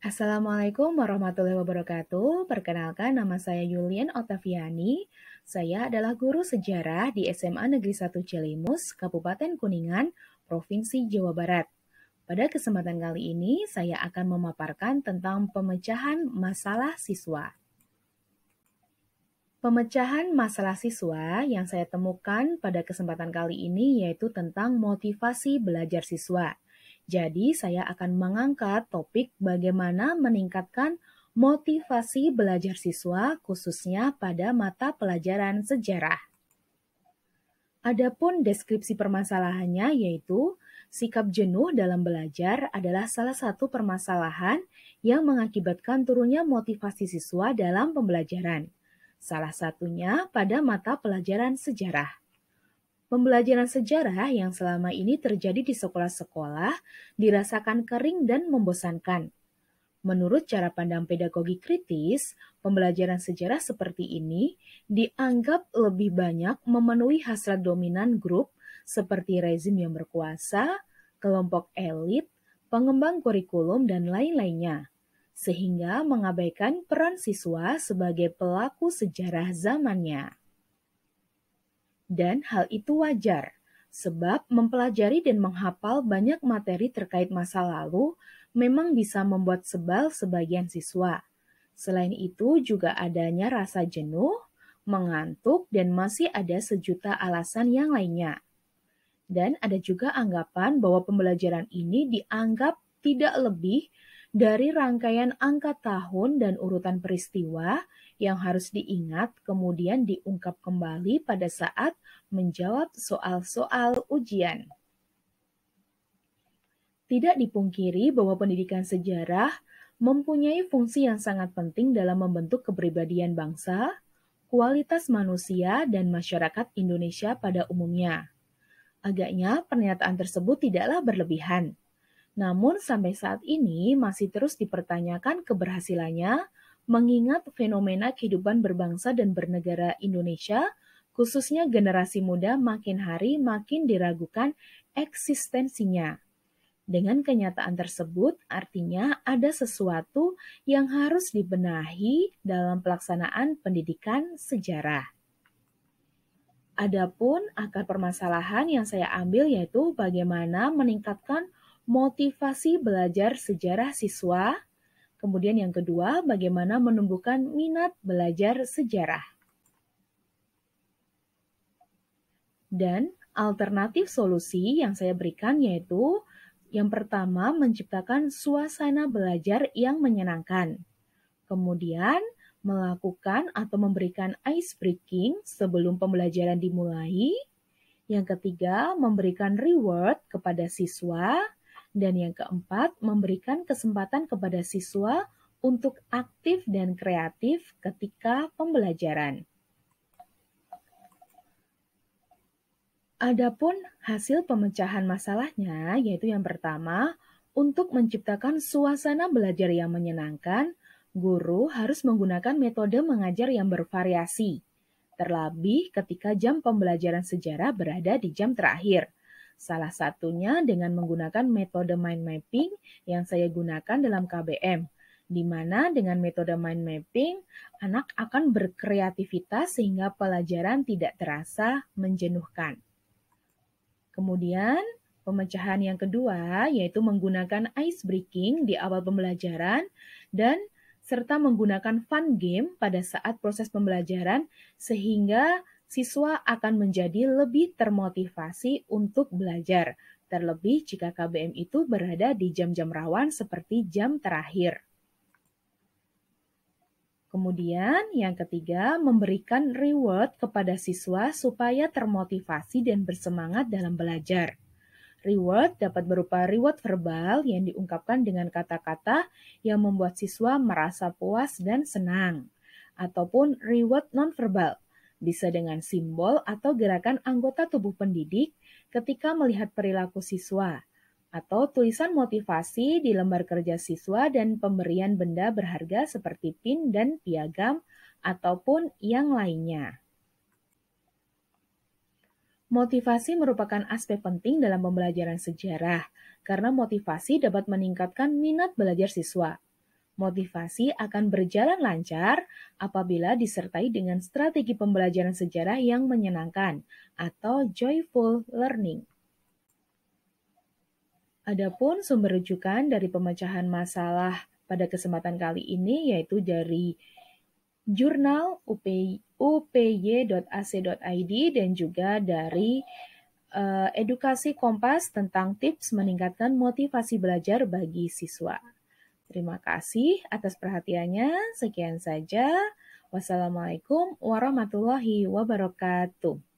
Assalamualaikum warahmatullahi wabarakatuh. Perkenalkan, nama saya Yulian Otaviani. Saya adalah guru sejarah di SMA Negeri 1 Cilimus, Kabupaten Kuningan, Provinsi Jawa Barat. Pada kesempatan kali ini, saya akan memaparkan tentang pemecahan masalah siswa. Pemecahan masalah siswa yang saya temukan pada kesempatan kali ini yaitu tentang motivasi belajar siswa. Jadi, saya akan mengangkat topik bagaimana meningkatkan motivasi belajar siswa khususnya pada mata pelajaran sejarah. Adapun deskripsi permasalahannya yaitu sikap jenuh dalam belajar adalah salah satu permasalahan yang mengakibatkan turunnya motivasi siswa dalam pembelajaran. Salah satunya pada mata pelajaran sejarah. Pembelajaran sejarah yang selama ini terjadi di sekolah-sekolah dirasakan kering dan membosankan. Menurut cara pandang pedagogi kritis, pembelajaran sejarah seperti ini dianggap lebih banyak memenuhi hasrat dominan grup seperti rezim yang berkuasa, kelompok elit, pengembang kurikulum, dan lain-lainnya, sehingga mengabaikan peran siswa sebagai pelaku sejarah zamannya. Dan hal itu wajar, sebab mempelajari dan menghafal banyak materi terkait masa lalu memang bisa membuat sebal sebagian siswa. Selain itu juga adanya rasa jenuh, mengantuk, dan masih ada sejuta alasan yang lainnya. Dan ada juga anggapan bahwa pembelajaran ini dianggap tidak lebih dari rangkaian angka tahun dan urutan peristiwa yang harus diingat kemudian diungkap kembali pada saat menjawab soal-soal ujian. Tidak dipungkiri bahwa pendidikan sejarah mempunyai fungsi yang sangat penting dalam membentuk kepribadian bangsa, kualitas manusia, dan masyarakat Indonesia pada umumnya. Agaknya pernyataan tersebut tidaklah berlebihan. Namun sampai saat ini masih terus dipertanyakan keberhasilannya mengingat fenomena kehidupan berbangsa dan bernegara Indonesia, khususnya generasi muda makin hari makin diragukan eksistensinya. Dengan kenyataan tersebut, artinya ada sesuatu yang harus dibenahi dalam pelaksanaan pendidikan sejarah. Adapun akar permasalahan yang saya ambil yaitu bagaimana meningkatkan motivasi belajar sejarah siswa. Kemudian yang kedua, bagaimana menumbuhkan minat belajar sejarah. Dan alternatif solusi yang saya berikan yaitu yang pertama, menciptakan suasana belajar yang menyenangkan. Kemudian, melakukan atau memberikan ice breaking sebelum pembelajaran dimulai. Yang ketiga, memberikan reward kepada siswa. Dan yang keempat, memberikan kesempatan kepada siswa untuk aktif dan kreatif ketika pembelajaran. Adapun hasil pemecahan masalahnya, yaitu yang pertama, untuk menciptakan suasana belajar yang menyenangkan, guru harus menggunakan metode mengajar yang bervariasi, terlebih ketika jam pembelajaran sejarah berada di jam terakhir. Salah satunya dengan menggunakan metode mind mapping yang saya gunakan dalam KBM, di mana dengan metode mind mapping, anak akan berkreativitas sehingga pelajaran tidak terasa menjenuhkan. Kemudian, pemecahan yang kedua yaitu menggunakan ice breaking di awal pembelajaran dan serta menggunakan fun game pada saat proses pembelajaran sehingga siswa akan menjadi lebih termotivasi untuk belajar, terlebih jika KBM itu berada di jam-jam rawan seperti jam terakhir. Kemudian yang ketiga, memberikan reward kepada siswa supaya termotivasi dan bersemangat dalam belajar. Reward dapat berupa reward verbal yang diungkapkan dengan kata-kata yang membuat siswa merasa puas dan senang. Ataupun reward nonverbal, bisa dengan simbol atau gerakan anggota tubuh pendidik ketika melihat perilaku siswa, atau tulisan motivasi di lembar kerja siswa dan pemberian benda berharga seperti pin dan piagam ataupun yang lainnya. Motivasi merupakan aspek penting dalam pembelajaran sejarah karena motivasi dapat meningkatkan minat belajar siswa. Motivasi akan berjalan lancar apabila disertai dengan strategi pembelajaran sejarah yang menyenangkan atau joyful learning. Adapun sumber rujukan dari pemecahan masalah pada kesempatan kali ini yaitu dari jurnal upy.ac.id dan juga dari edukasi Kompas tentang tips meningkatkan motivasi belajar bagi siswa. Terima kasih atas perhatiannya. Sekian saja. Wassalamualaikum warahmatullahi wabarakatuh.